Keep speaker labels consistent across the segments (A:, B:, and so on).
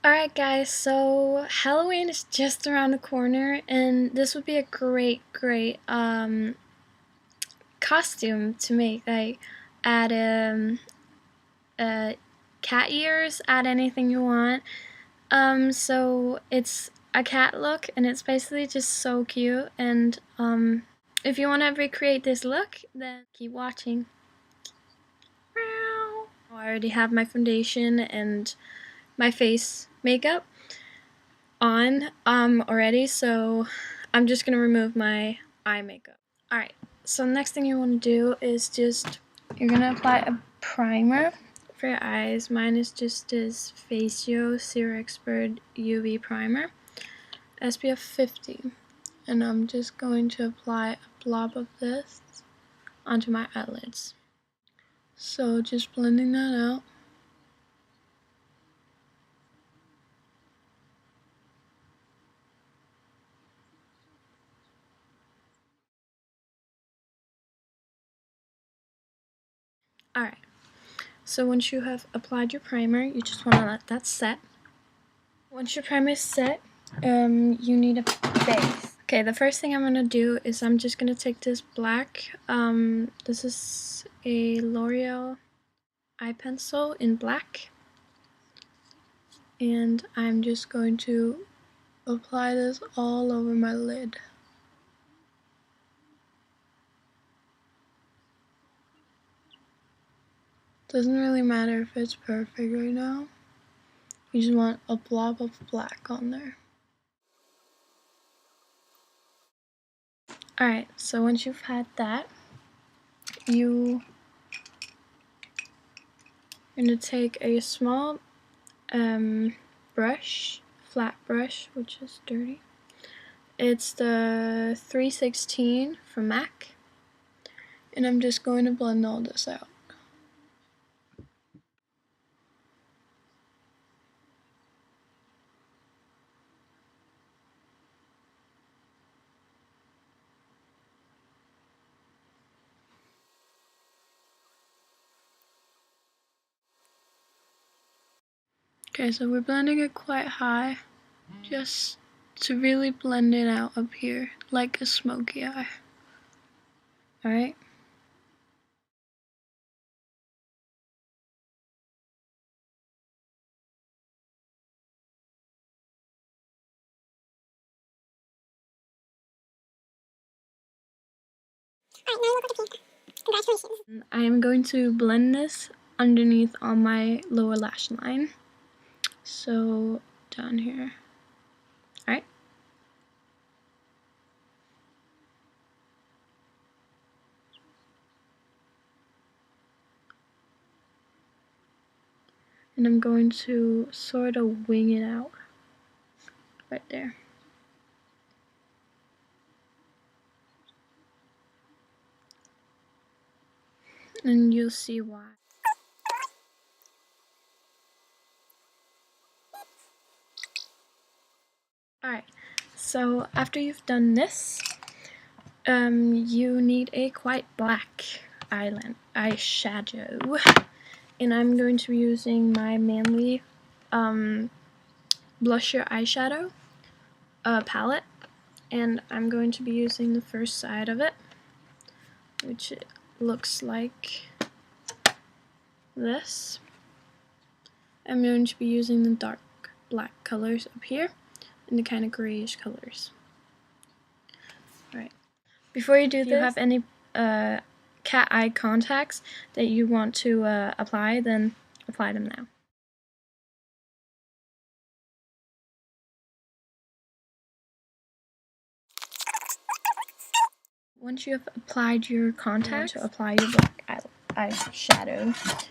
A: Alright guys, so Halloween is just around the corner and this would be a great costume to make. Like add cat ears, add anything you want. So it's a cat look and it's basically just so cute, and if you want to recreate this look, then keep watching. I already have my foundation and my face makeup on already, so I'm just gonna remove my eye makeup. Alright, so the next thing you want to do is you're gonna apply a primer for your eyes. Mine is just this Facio Zero Expert UV primer, SPF 50, and I'm just going to apply a blob of this onto my eyelids. So just blending that out. Alright, so once you have applied your primer, you just want to let that set. Once your primer is set, you need a base. Okay, the first thing I'm going to do is I'm just going to take this black, this is a L'Oreal eye pencil in black, and I'm just going to apply this all over my lid. Doesn't really matter if it's perfect right now. You just want a blob of black on there. Alright, so once you've had that, you're going to take a small brush, flat brush, which is dirty. It's the 316 from MAC, and I'm just going to blend all this out. Okay, so we're blending it quite high, just to really blend it out up here, like a smoky eye. Alright?
B: Alright, now you look like a pink. Congratulations.
A: I am going to blend this underneath on my lower lash line. So, down here. Alright? And I'm going to sort of wing it out. Right there. And you'll see why. Alright, so after you've done this, you need a quite black eyeshadow. And I'm going to be using my Manly blusher eyeshadow palette. And I'm going to be using the first side of it, which looks like this. I'm going to be using the dark black colors up here and the kind of grayish colors. Alright. Before you do this, if you have any cat eye contacts that you want to apply, then apply them now. Once you have applied your contacts, to apply your black eyeshadow,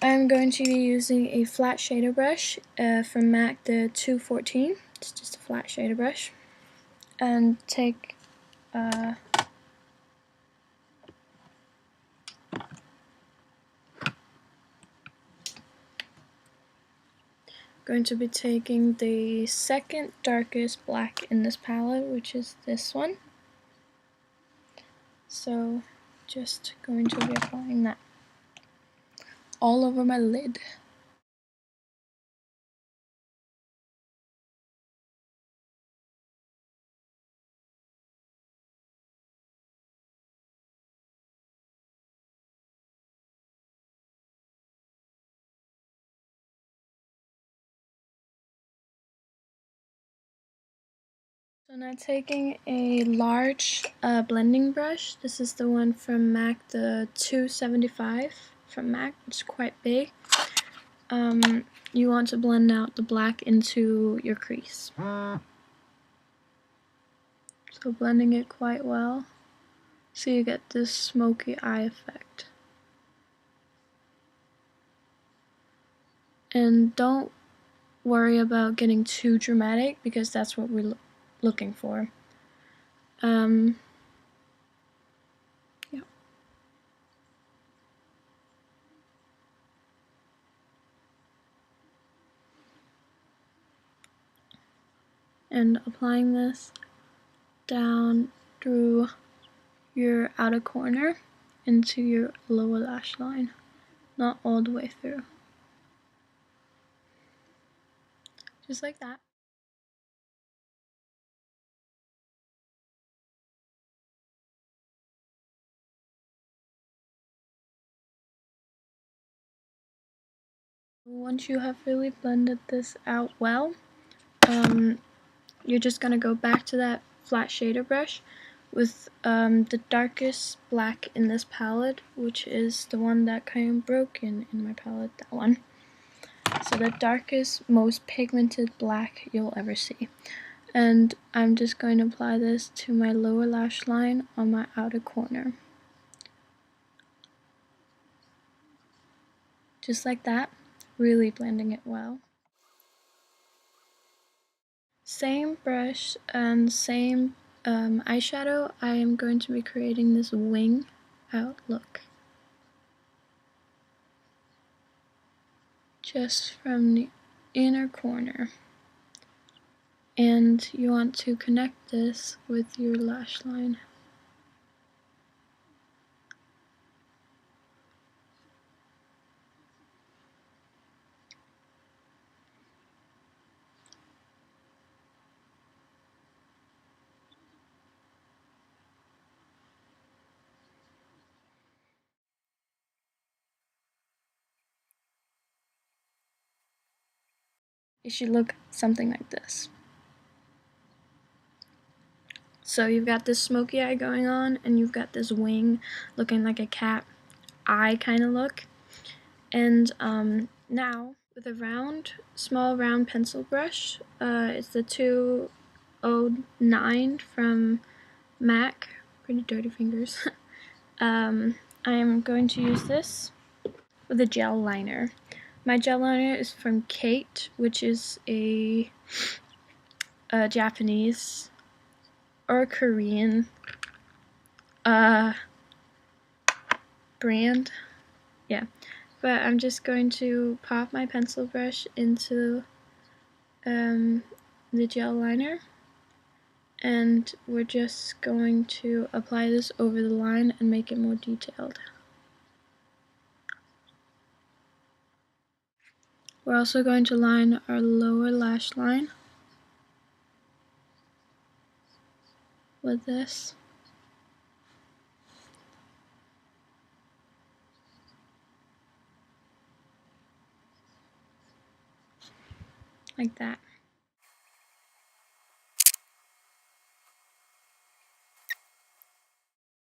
A: I'm going to be using a flat shader brush from MAC, the 214. It's just a flat shader brush. And take going to be taking the second darkest black in this palette, which is this one. So just going to be applying that all over my lid. So now taking a large blending brush. This is the one from MAC, the 275 from MAC. It's quite big. You want to blend out the black into your crease. So blending it quite well so you get this smoky eye effect. And don't worry about getting too dramatic because that's what we're looking for. Yeah. And applying this down through your outer corner into your lower lash line, not all the way through. Just like that. Once you have really blended this out well, you're just gonna go back to that flat shader brush with the darkest black in this palette, which is the one that kind of broken in my palette, that one. So the darkest, most pigmented black you'll ever see. And I'm just going to apply this to my lower lash line on my outer corner. Just like that, really blending it well. Same brush and same eyeshadow, I am going to be creating this wing out look. Just from the inner corner. And you want to connect this with your lash line. It should look something like this. So you've got this smoky eye going on, and you've got this wing looking like a cat eye kind of look. And now with a small round pencil brush, it's the 209 from MAC, pretty dirty fingers. I am going to use this with a gel liner. My gel liner is from Kate, which is a Japanese or Korean brand. Yeah, but I'm just going to pop my pencil brush into the gel liner, and we're just going to apply this over the line and make it more detailed. We're also going to line our lower lash line with this. Like that.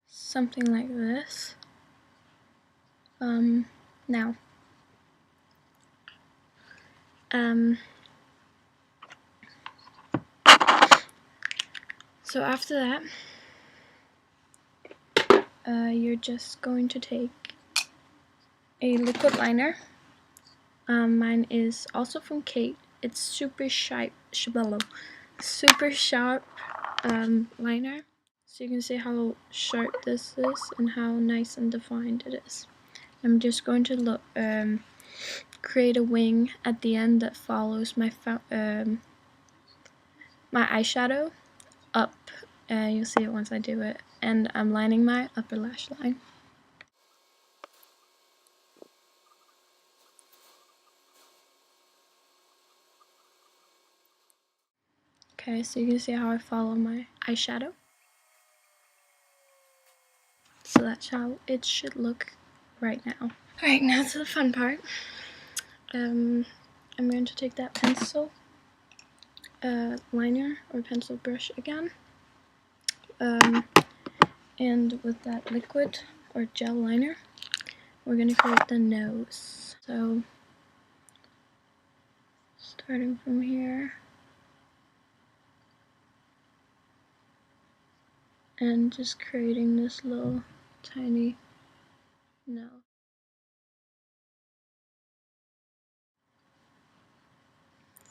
A: Something like this. Now. So after that, you're just going to take a liquid liner. Mine is also from Kate. It's super sharp liner. So you can see how sharp this is and how nice and defined it is. I'm just going to create a wing at the end that follows my eyeshadow up. You'll see it once I do it. And I'm lining my upper lash line. Okay, so you can see how I follow my eyeshadow. So that's how it should look right now. Alright, now to the fun part. I'm going to take that pencil liner or pencil brush again. And with that liquid or gel liner, we're going to create the nose. So starting from here and just creating this little tiny nose.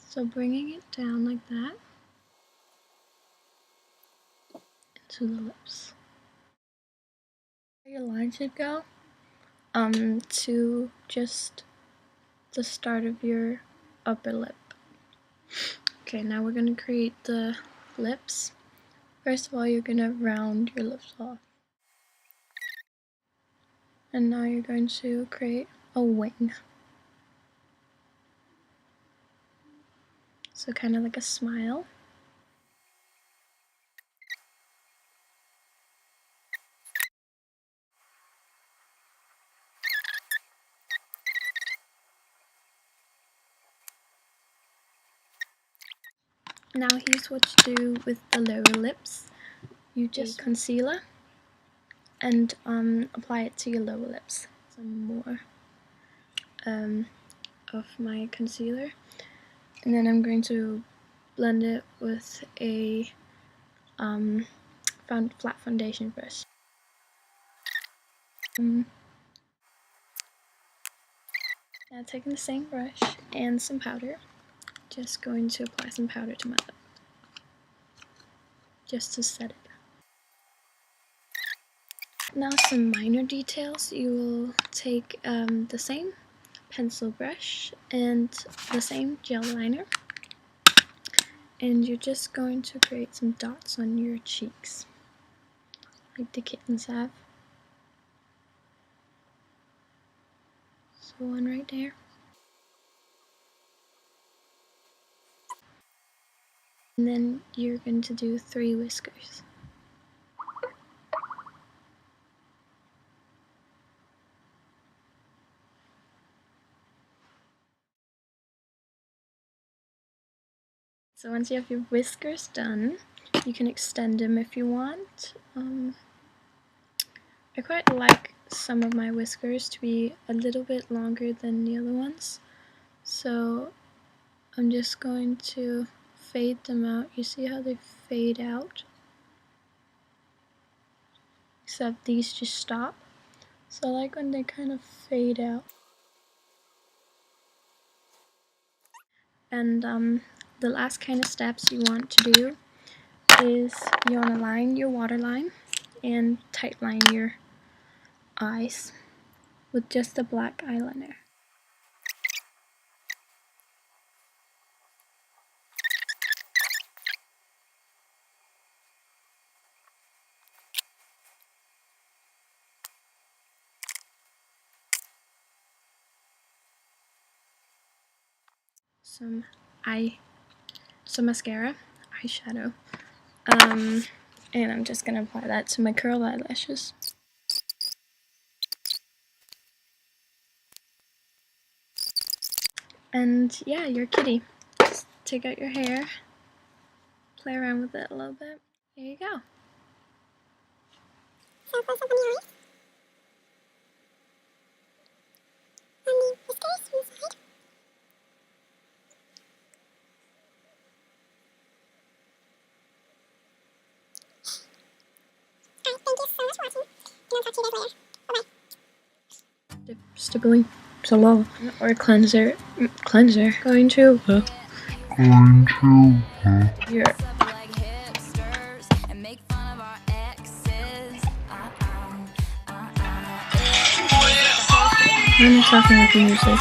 A: So bringing it down like that into the lips. Your line should go to just the start of your upper lip. Okay, now we're going to create the lips. First of all, you're going to round your lips off. And now you're going to create a wing. So kind of like a smile. Now here's what you do with the lower lips. You just concealer and apply it to your lower lips. Some more of my concealer. And then I'm going to blend it with a flat foundation brush. Now taking the same brush and some powder, just going to apply some powder to my lip, just to set it. Now some minor details. You will take the same pencil brush and the same gel liner, and you're just going to create some dots on your cheeks, like the kittens have. So one right there. And then you're going to do 3 whiskers. So once you have your whiskers done, you can extend them if you want. I quite like some of my whiskers to be a little bit longer than the other ones. So I'm just going to fade them out. You see how they fade out? Except these just stop. So I like when they kind of fade out. And the last kind of steps you want to do is you want to line your waterline and tightline your eyes with just a black eyeliner. Some mascara, eyeshadow, and I'm just gonna apply that to my curled eyelashes. And yeah, your kitty. Just take out your hair, play around with it a little bit. There you go.
B: So close up on the eyes. And the whiskers inside. Alright, thank you so much for watching. And I'll talk to you guys later. Bye-bye.
A: Stippling so low. Or cleanser. Going to your I'm talking with the music.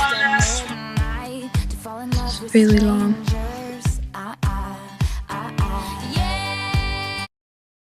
A: It's really long.